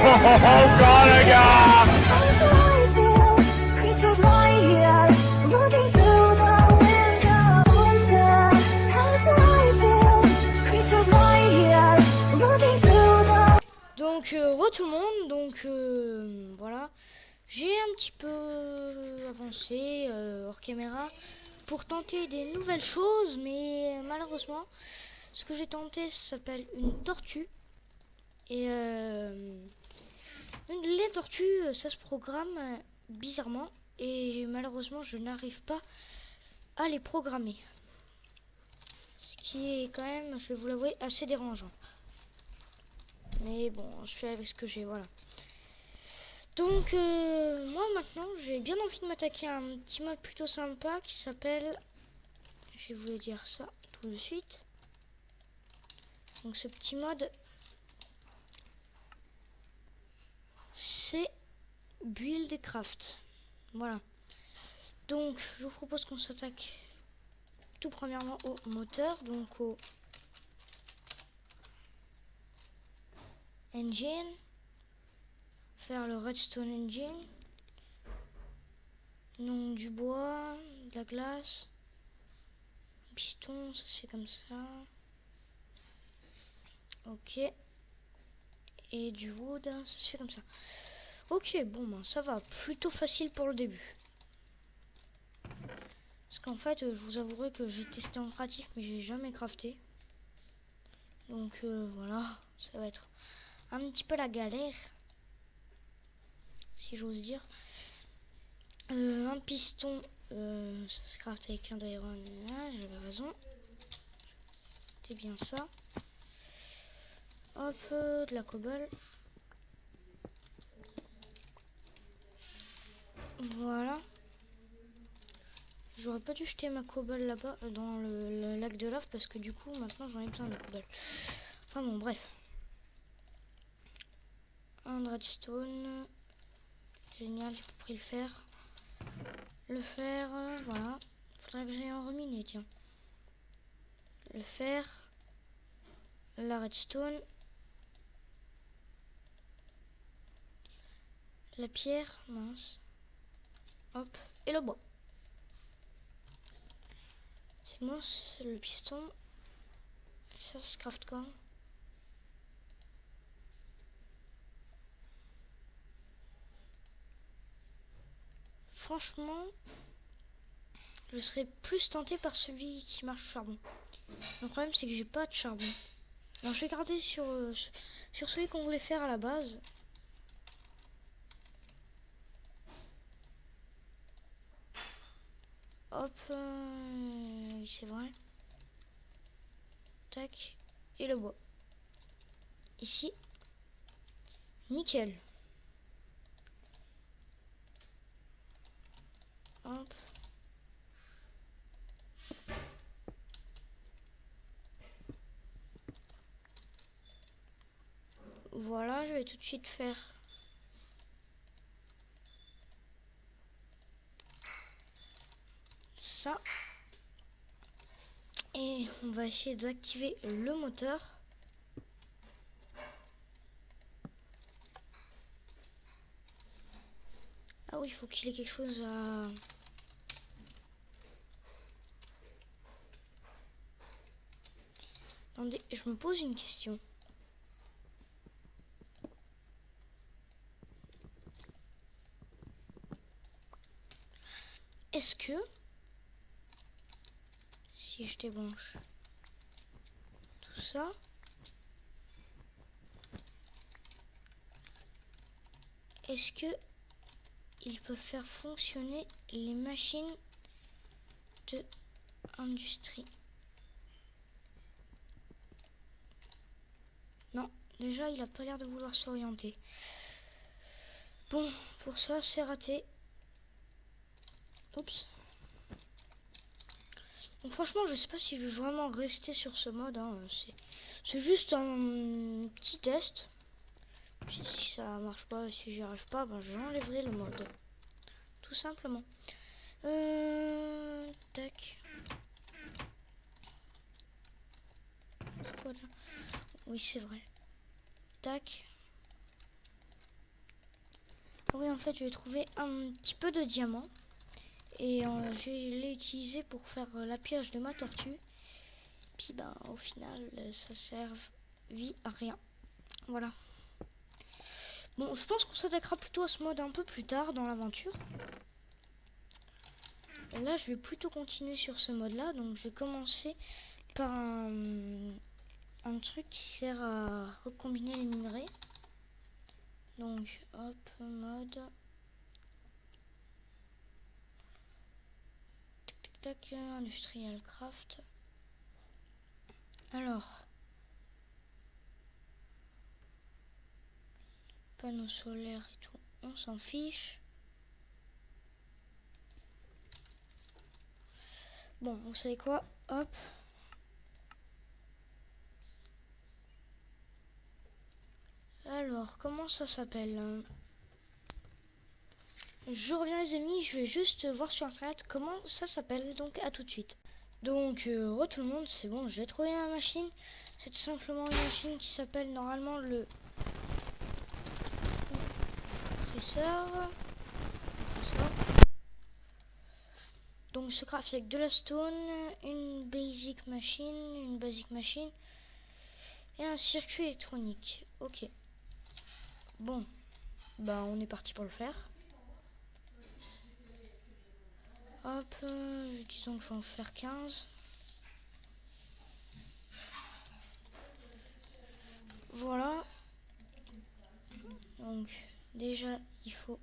god, les gars! Donc, tout le monde, donc voilà, j'ai un petit peu avancé hors caméra pour tenter des nouvelles choses, mais malheureusement, ce que j'ai tenté s'appelle une tortue. Et les tortues, ça se programme bizarrement, et malheureusement, je n'arrive pas à les programmer. Ce qui est quand même, je vais vous l'avouer, assez dérangeant. Mais bon, je fais avec ce que j'ai, voilà. Donc, moi maintenant, j'ai bien envie de m'attaquer à un petit mode plutôt sympa qui s'appelle... Je vais vous dire ça tout de suite. Donc, ce petit mode, c'est Build et Craft. Voilà. Donc, je vous propose qu'on s'attaque tout premièrement au moteur, donc au engine. Faire le redstone engine. Donc, du bois, de la glace, un piston, ça se fait comme ça. Ok. Et du wood, ça se fait comme ça. Ok, bon, ben, ça va. Plutôt facile pour le début. Parce qu'en fait, je vous avouerai que j'ai testé en créatif, mais j'ai jamais crafté. Donc, voilà. Ça va être un petit peu la galère. Si j'ose dire. Un piston, ça se craft avec un d'iron. J'avais raison. C'était bien ça. Hop, de la cobble. Voilà. J'aurais pas dû jeter ma cobble là-bas dans le lac de lave parce que du coup maintenant j'en ai besoin de cobble. Enfin bon, bref. Un redstone. Génial, j'ai pris le fer. Le fer, voilà. Faudrait que j'aille en reminer, tiens. Le fer. La redstone. La pierre, mince. Hop, et le bois. C'est bon, c'est le piston. Et ça se craft quand? Franchement, je serais plus tenté par celui qui marche au charbon. Le problème, c'est que j'ai pas de charbon. Alors, je vais garder sur celui qu'on voulait faire à la base. Hop, oui, c'est vrai. Tac, et le bois. Ici, nickel. Hop. Voilà, je vais tout de suite faire ça. Et on va essayer d'activer le moteur. Ah oui, il faut qu'il ait quelque chose à... Attendez, je me pose une question. Est-ce que... Si je débranche tout ça... Est-ce que il peut faire fonctionner les machines de industrie? Non, déjà il a pas l'air de vouloir s'orienter. Bon, pour ça c'est raté. Oups. Donc franchement je sais pas si je vais vraiment rester sur ce mode, hein. C'est juste un petit test. Puis si ça marche pas, si j'y arrive pas, ben j'enlèverai le mode. Tout simplement. Tac. C'est quoi déjà? Oui, c'est vrai. Tac. Oui, en fait, j'ai trouvé un petit peu de diamant. Et je l'ai utilisé pour faire la pioche de ma tortue. Puis ben, au final, ça servit à rien. Voilà. Bon, je pense qu'on s'attaquera plutôt à ce mode un peu plus tard dans l'aventure. Là, je vais plutôt continuer sur ce mode-là. Donc, je vais commencer par un truc qui sert à recombiner les minerais. Donc, hop, mode. Tac, tac, tac, industrial craft. Alors, panneaux solaires et tout, on s'en fiche. Bon, vous savez quoi? Hop. Alors, comment ça s'appelle? Je reviens les amis, je vais juste voir sur internet comment ça s'appelle, donc à tout de suite. Donc, tout le monde, c'est bon, j'ai trouvé ma machine. C'est tout simplement une machine qui s'appelle normalement le compresseur. Donc, ce craft avec de la stone, une basic machine et un circuit électronique. Ok. Bon, bah on est parti pour le faire. Hop, disons que je vais en faire 15. Voilà. Donc déjà il faut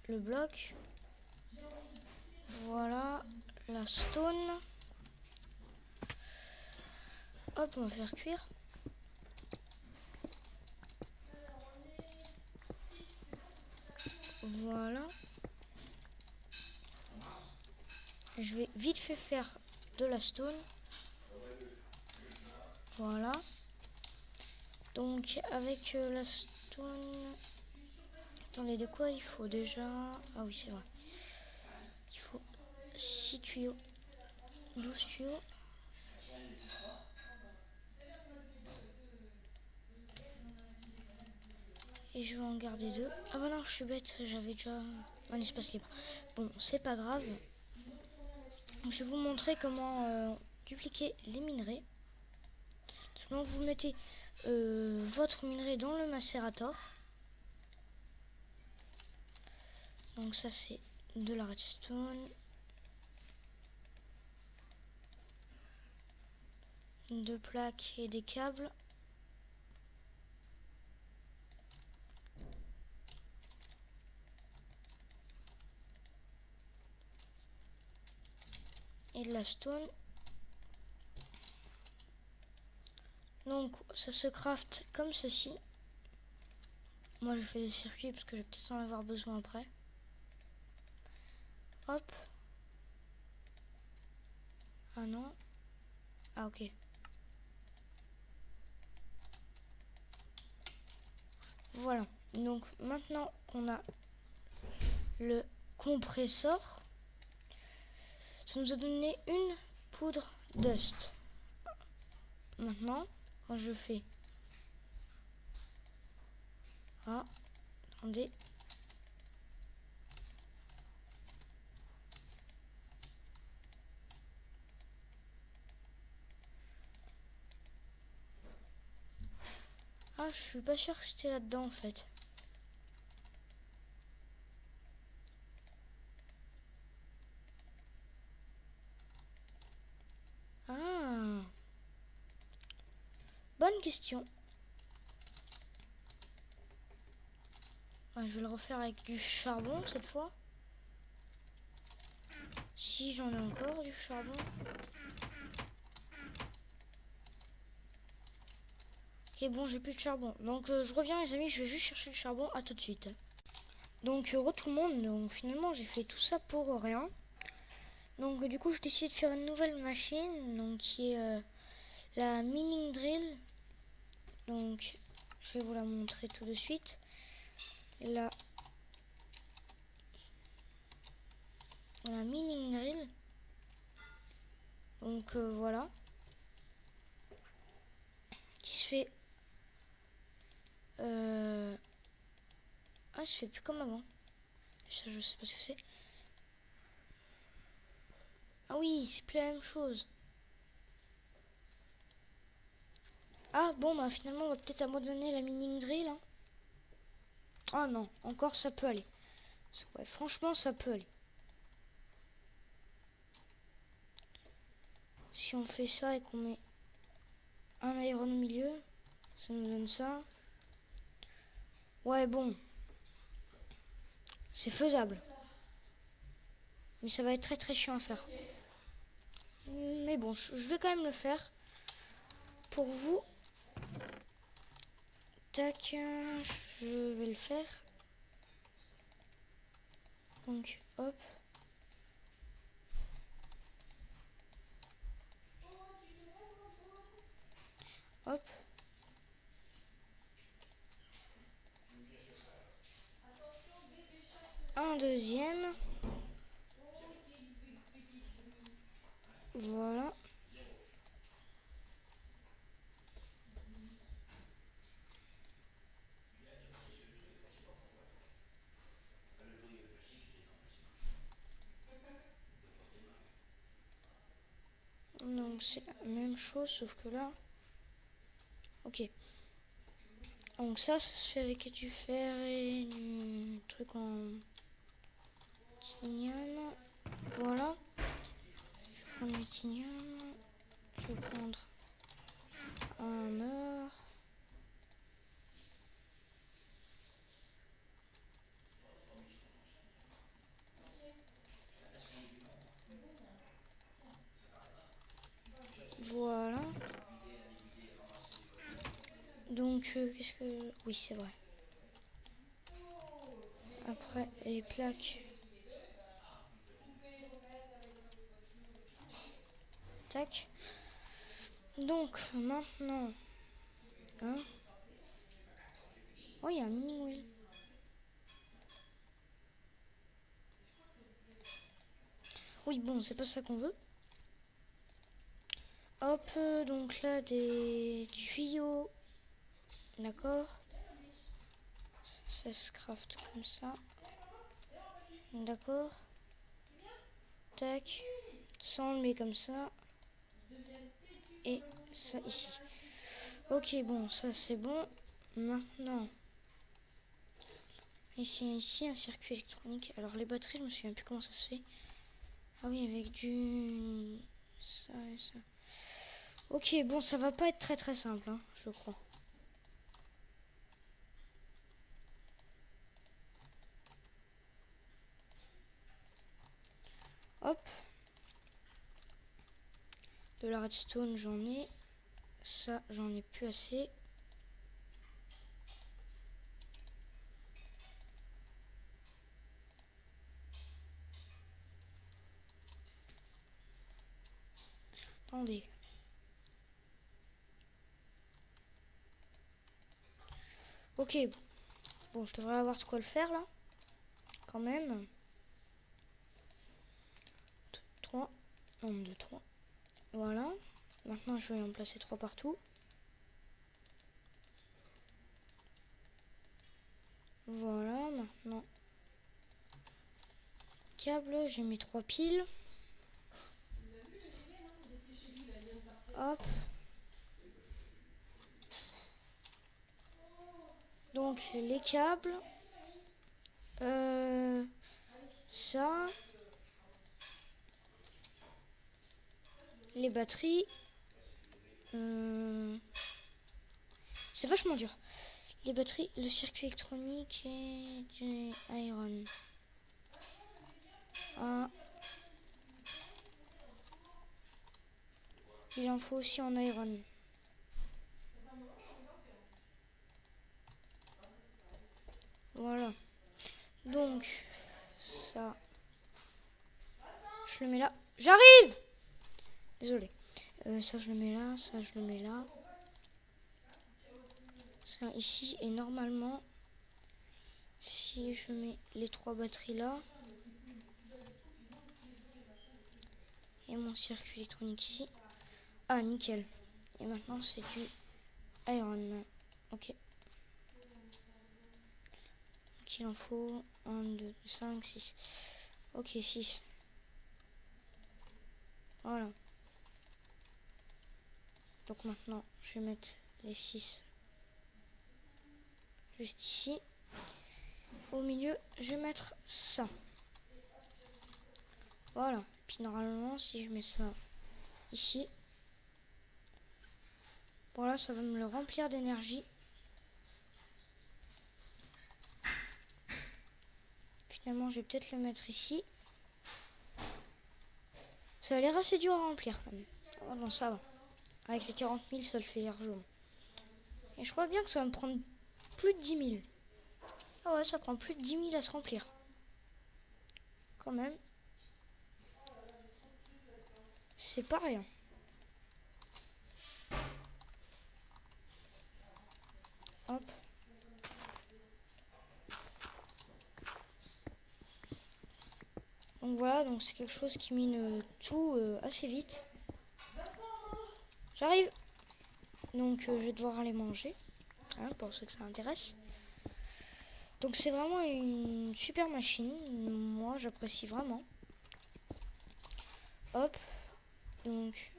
le bloc. Voilà, la stone. Hop, on va faire cuire. Voilà. Je vais vite fait faire de la stone. Voilà. Donc avec la stone... Attendez, de quoi il faut déjà? Ah oui, c'est vrai. Il faut 6 tuyaux. 12 tuyaux. Et je vais en garder 2. Ah bah non, je suis bête, j'avais déjà un espace libre. Bon, c'est pas grave. Je vais vous montrer comment dupliquer les minerais. Donc vous mettez votre minerai dans le macérator. Donc ça c'est de la redstone. Deux plaques et des câbles. Et de la stone. Donc ça se craft comme ceci. Moi je fais des circuits parce que je vais peut-être en avoir besoin après. Hop. Ah non. Ah ok. Voilà. Donc maintenant qu'on a le compresseur, ça nous a donné une poudre dust. Maintenant, quand je fais... Ah, attendez. Ah, je suis pas sûr que c'était là-dedans en fait. Ah, bonne question. Ah, je vais le refaire avec du charbon cette fois. Si j'en ai encore du charbon. Ok, bon, j'ai plus de charbon. Donc, je reviens, les amis, je vais juste chercher le charbon. À tout de suite. Donc, tout le monde. Donc, finalement, j'ai fait tout ça pour rien. Donc, du coup, j'ai décidé de faire une nouvelle machine. Donc, qui est la mining drill. Donc, je vais vous la montrer tout de suite. La mining drill. Donc, voilà. Qui se fait... Ah, ça fait plus comme avant. Ça, je sais pas ce que c'est. Ah oui, c'est plus la même chose. Ah bon, bah finalement, on va peut-être abandonner la mining drill. Hein. Ah non, encore ça peut aller. Ouais, franchement, ça peut aller. Si on fait ça et qu'on met un iron au milieu, ça nous donne ça. Ouais, bon. C'est faisable. Mais ça va être très très chiant à faire. Mais bon, je vais quand même le faire. Pour vous. Tac, je vais le faire. Donc, hop. Hop. Un deuxième. Voilà. Donc c'est la même chose sauf que là. Ok. Donc ça se fait avec du fer et du truc en titanium. Voilà. Je vais prendre du titanium. Je vais prendre un meurtre. Voilà. Donc qu'est-ce que... Oui, c'est vrai. Après les plaques. Tac. Donc maintenant. Hein. Oh, il y a un mini wheel. Oui, bon, c'est pas ça qu'on veut. Hop, donc là, des tuyaux. D'accord. Ça se craft comme ça. D'accord. Tac. Ça, on le met comme ça. Et ça ici. Ok, bon, ça c'est bon. Maintenant, ici, un circuit électronique. Alors, les batteries, je me souviens plus comment ça se fait. Ah oui, avec du... ça et ça. Ok, bon, ça va pas être très très simple, hein, je crois. Hop. De la redstone, j'en ai. Ça, j'en ai plus assez. Attendez. Ok. Bon, je devrais avoir de quoi le faire, là. Quand même. 3. 1, 2, 3. Voilà. Maintenant, je vais en placer 3 partout. Voilà, maintenant. Câble, j'ai mis 3 piles. Hop. Donc, les câbles. Ça. Les batteries. C'est vachement dur. Les batteries, le circuit électronique et du iron. Ah. Il en faut aussi en iron. Voilà. Donc, ça. Je le mets là. J'arrive! Désolé. Ça, je le mets là. Ça, je le mets là. Ça, ici. Et normalement, si je mets les 3 batteries là. Et mon circuit électronique ici. Ah, nickel. Et maintenant, c'est du iron. Ok. qu'il en faut 1, 2, 5, 6. Ok, 6. Voilà. Donc maintenant, je vais mettre les 6 juste ici. Au milieu, je vais mettre ça. Voilà. Puis normalement, si je mets ça ici, voilà, ça va me le remplir d'énergie. Finalement, je vais peut-être le mettre ici. Ça a l'air assez dur à remplir quand même. Oh non, ça va. Avec les 40 000, ça le fait largement. Et je crois bien que ça va me prendre plus de 10 000. Ah ouais, ça prend plus de 10 000 à se remplir. Quand même. C'est pas rien. Hop. Donc voilà, donc c'est quelque chose qui mine tout assez vite. J'arrive. Donc je vais devoir aller manger, hein, pour ceux que ça intéresse. Donc c'est vraiment une super machine. Moi j'apprécie vraiment. Hop. Donc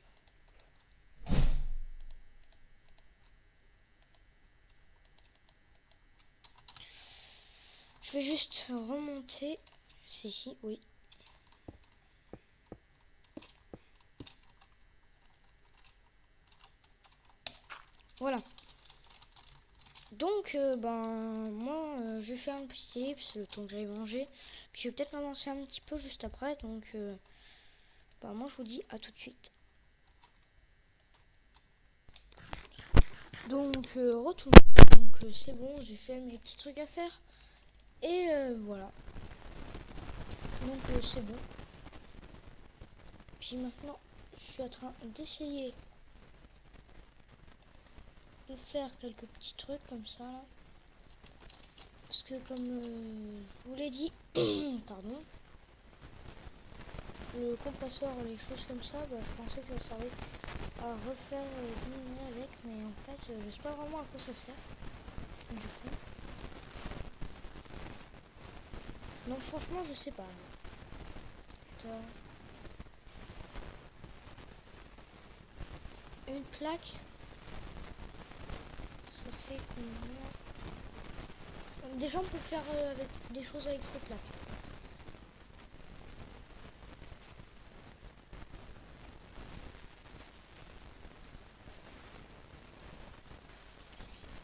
je vais juste remonter. C'est ici, oui. Voilà. Donc, moi, je vais faire une petite ellipse le temps que j'aille manger. Puis je vais peut-être m'avancer un petit peu juste après. Donc, moi, je vous dis à tout de suite. Donc, retour. Donc, c'est bon, j'ai fait mes petits trucs à faire. Et voilà. Donc, c'est bon. Puis maintenant, je suis en train d'essayer de faire quelques petits trucs comme ça là. Parce que comme je vous l'ai dit, pardon, le compresseur, les choses comme ça, je pensais que ça servait à refaire diminuer avec, mais en fait je sais pas vraiment à quoi ça sert. Du coup. Donc franchement je sais pas. Putain. Une plaque, ça fait combien? Déjà on peut faire avec des choses avec les plaques.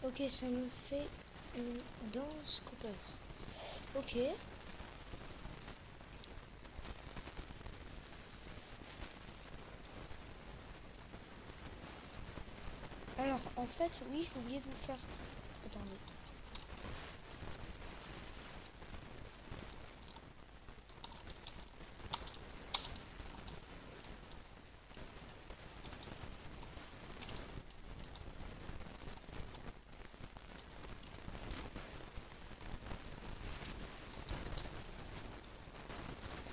Ok, ça me fait une danse cooper. Ok. Alors en fait, oui, j'ai oublié de vous faire. Attendez.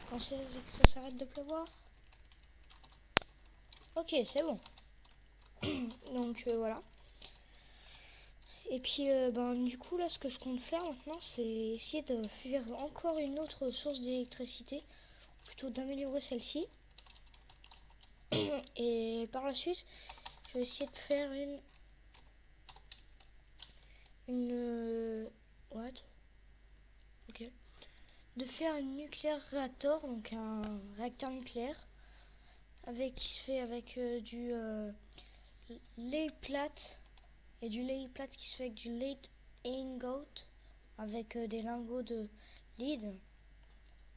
Quand c'est que ça s'arrête de pleuvoir. Ok, c'est bon. Donc voilà. Et puis du coup là ce que je compte faire maintenant c'est essayer de faire encore une autre source d'électricité, plutôt d'améliorer celle-ci. Et par la suite je vais essayer de faire une what? Ok. De faire une nucléaire réacteur, donc un réacteur nucléaire qui se fait avec du lait plate. Et du lait plate qui se fait avec du lead ingot, avec des lingots de lead.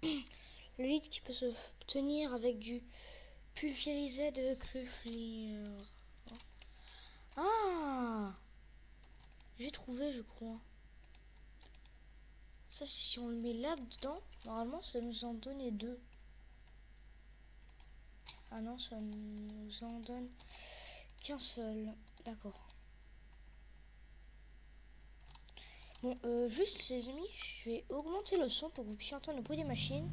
Le lead qui peut se obtenir avec du pulvérisé de Cruflier. Ah, j'ai trouvé, je crois. Ça, si on le met là-dedans, normalement, ça nous en donnait 2. Ah non, ça nous en donne qu'un seul. D'accord. Bon, juste les amis, je vais augmenter le son pour que vous puissiez entendre le bruit des machines.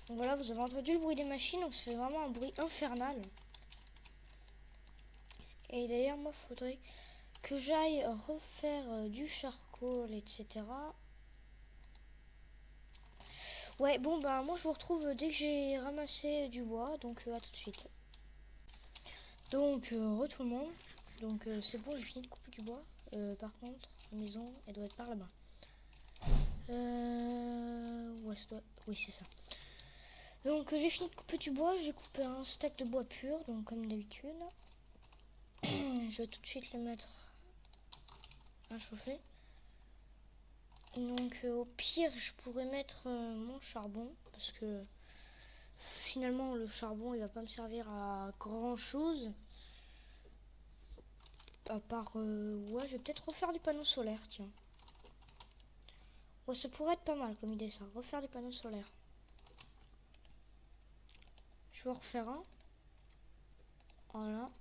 Donc voilà, vous avez entendu le bruit des machines, donc ça fait vraiment un bruit infernal. Et d'ailleurs, moi, faudrait que j'aille refaire du charcoal, etc. Ouais, bon, bah, moi, je vous retrouve dès que j'ai ramassé du bois. Donc, à tout de suite. Donc, tout le monde. Donc, c'est bon, j'ai fini de couper du bois. Par contre, la maison, elle doit être par là-bas. Ouais, oui, c'est ça. Donc, j'ai fini de couper du bois. J'ai coupé un stack de bois pur, donc comme d'habitude. Je vais tout de suite le mettre à chauffer. Donc, au pire, je pourrais mettre mon charbon, parce que finalement, le charbon, il va pas me servir à grand chose. À part, ouais, je vais peut-être refaire des panneaux solaires, tiens. Ouais, ça pourrait être pas mal comme idée, ça. Refaire des panneaux solaires. Je vais en refaire un. Voilà.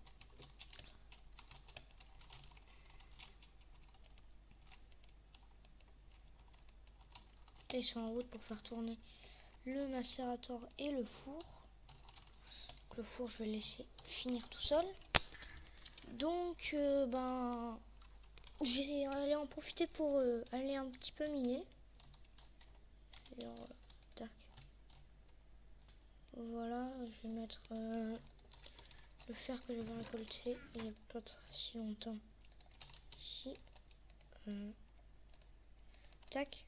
Là, ils sont en route pour faire tourner le macérateur et le four. Donc, le four, je vais le laisser finir tout seul. Donc, ben, j'ai allé en profiter pour aller un petit peu miner. Alors, tac. Voilà, je vais mettre le fer que j'avais récolté il n'y a pas si longtemps. Ici. Tac.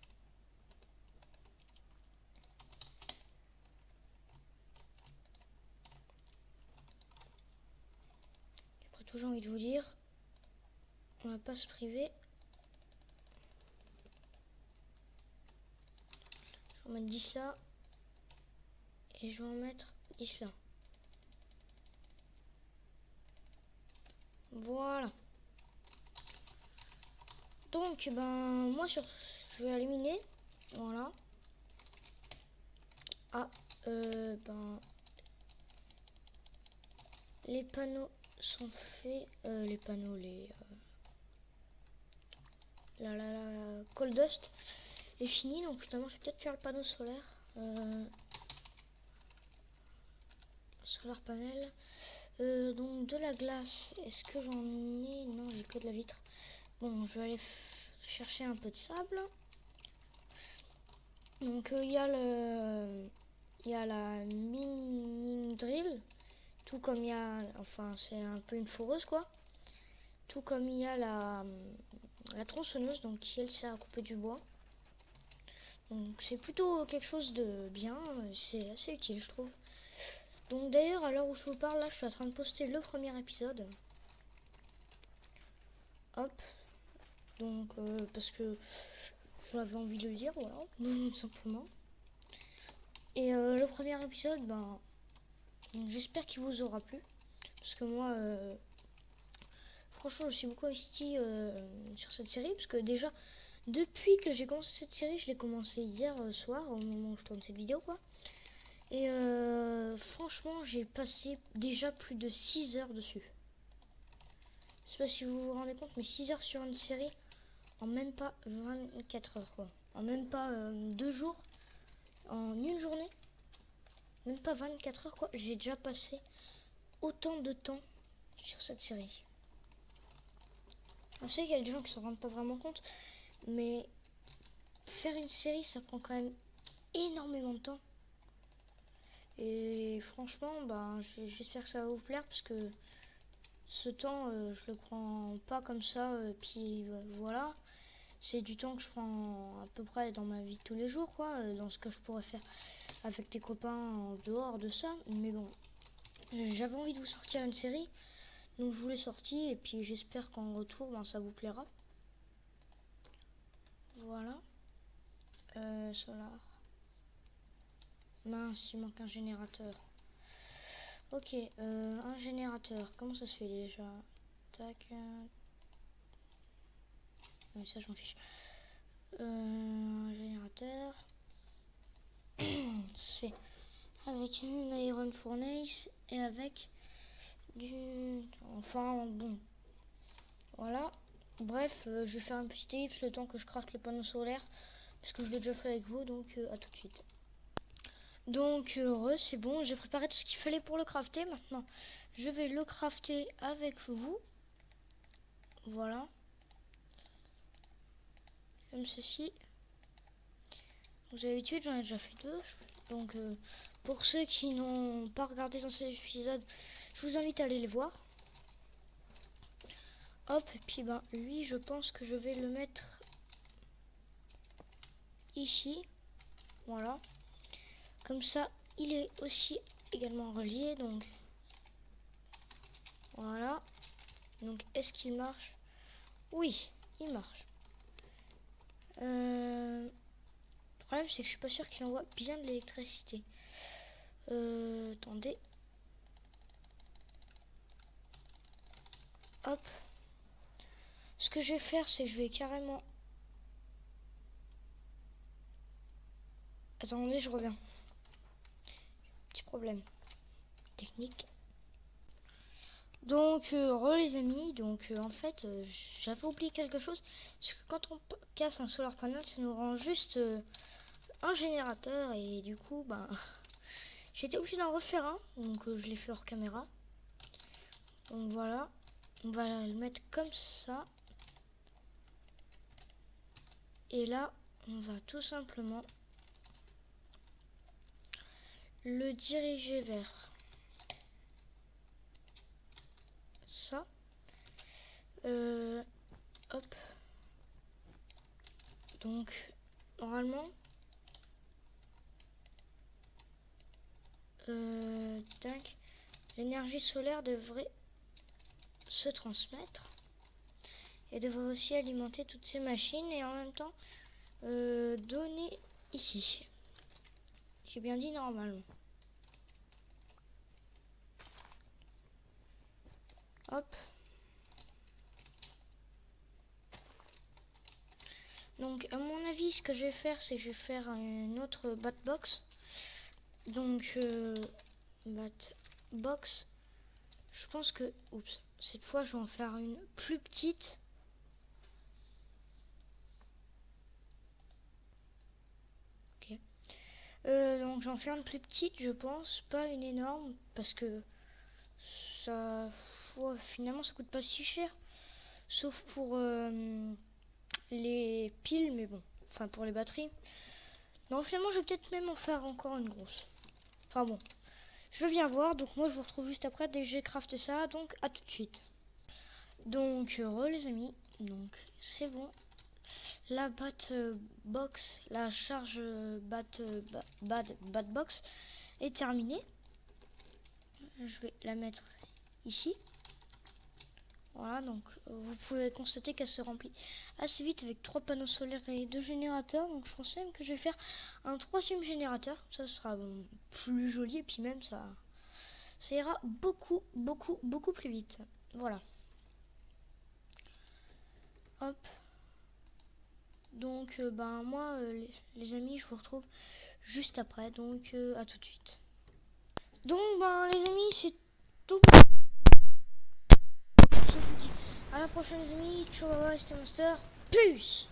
Après tout, j'ai envie de vous dire, on va pas se priver. Je vais en mettre 10 là. Et je vais en mettre 10 là. Voilà. Donc, ben, moi, je vais aller miner. Voilà. Ah, ben, les panneaux sont faits. Les panneaux, la coal dust est fini. Donc, finalement, je vais peut-être faire le panneau solaire. Solar panel. Donc, de la glace. Est-ce que j'en ai? Non, j'ai que de la vitre. Bon, je vais aller chercher un peu de sable. Donc il y a la mining drill, tout comme il y a, enfin c'est un peu une foreuse quoi, tout comme il y a la tronçonneuse, donc qui elle sert à couper du bois. Donc c'est plutôt quelque chose de bien, c'est assez utile je trouve. Donc d'ailleurs à l'heure où je vous parle là, je suis en train de poster le premier épisode. Hop, donc parce que j'avais envie de le dire, voilà, tout simplement. Et le premier épisode, ben, j'espère qu'il vous aura plu. Parce que moi, franchement, je suis beaucoup investi sur cette série. Parce que déjà, depuis que j'ai commencé cette série, je l'ai commencé hier soir, au moment où je tourne cette vidéo, quoi. Et franchement, j'ai passé déjà plus de 6 heures dessus. Je sais pas si vous vous rendez compte, mais 6 heures sur une série en même pas 24 heures, quoi. En même pas 2 jours, en une journée. Même pas 24 heures, quoi. J'ai déjà passé autant de temps sur cette série. Je sais qu'il y a des gens qui ne s'en rendent pas vraiment compte, mais faire une série, ça prend quand même énormément de temps. Et franchement, ben, j'espère que ça va vous plaire, parce que ce temps, je le prends pas comme ça, puis voilà. C'est du temps que je prends à peu près dans ma vie de tous les jours, quoi, dans ce que je pourrais faire avec des copains en dehors de ça. Mais bon, j'avais envie de vous sortir une série, donc je vous l'ai sortie, et puis j'espère qu'en retour, ben, ça vous plaira. Voilà. Solar. Mince, il manque un générateur. Ok, un générateur. Comment ça se fait déjà? Tac. Mais ça, je m'en fiche. Un générateur. Ça se fait avec une iron furnace et avec du... Enfin, bon. Voilà. Bref, je vais faire un petit ellipse le temps que je craft le panneau solaire. Parce que je l'ai déjà fait avec vous, donc à tout de suite. Donc heureux, c'est bon, j'ai préparé tout ce qu'il fallait pour le crafter. Maintenant, je vais le crafter avec vous. Voilà. Comme ceci. Vous avez l'habitude, j'en ai déjà fait 2. Donc pour ceux qui n'ont pas regardé dans cet épisode, je vous invite à aller les voir. Hop, et puis ben lui je pense que je vais le mettre ici. Voilà. Comme ça, il est aussi également relié. Donc voilà. Donc est-ce qu'il marche? Oui, il marche. Le problème c'est que je suis pas sûr qu'il envoie bien de l'électricité. Attendez. Hop. Ce que je vais faire, c'est que je vais carrément... Attendez, je reviens. Petit problème technique. Donc, les amis, donc en fait, j'avais oublié quelque chose. Parce que quand on casse un solar panel, ça nous rend juste un générateur. Et du coup, ben, j'étais obligé d'en refaire un. Donc, je l'ai fait hors caméra. Donc voilà. On va le mettre comme ça. Et là, on va tout simplement le diriger vers ça. Hop. Donc, normalement, tac, l'énergie solaire devrait se transmettre et devrait aussi alimenter toutes ces machines et en même temps donner ici. J'ai bien dit normalement. Hop. Donc à mon avis, ce que je vais faire, c'est que je vais faire une autre batbox. Donc batbox, je pense que, oups, cette fois je vais en faire une plus petite. Ok. Donc j'en fais une plus petite, je pense, pas une énorme, parce que ça, ouais, finalement ça coûte pas si cher, sauf pour les piles, mais bon, enfin pour les batteries. Non, finalement je vais peut-être même en faire encore une grosse. Enfin bon, je viens voir, donc moi je vous retrouve juste après dès que j'ai crafté ça, donc à tout de suite. Donc les amis, donc c'est bon. La box, la charge box est terminée. Je vais la mettre ici. Voilà, donc vous pouvez constater qu'elle se remplit assez vite avec 3 panneaux solaires et 2 générateurs. Donc je pense même que je vais faire un 3e générateur. Ça sera plus joli et puis même ça ira beaucoup plus vite. Voilà. Hop. Donc ben moi les amis, je vous retrouve juste après. Donc à tout de suite. Donc ben les amis, c'est tout. Je vous dis à la prochaine les amis. Ciao, c'était Monster. Peace.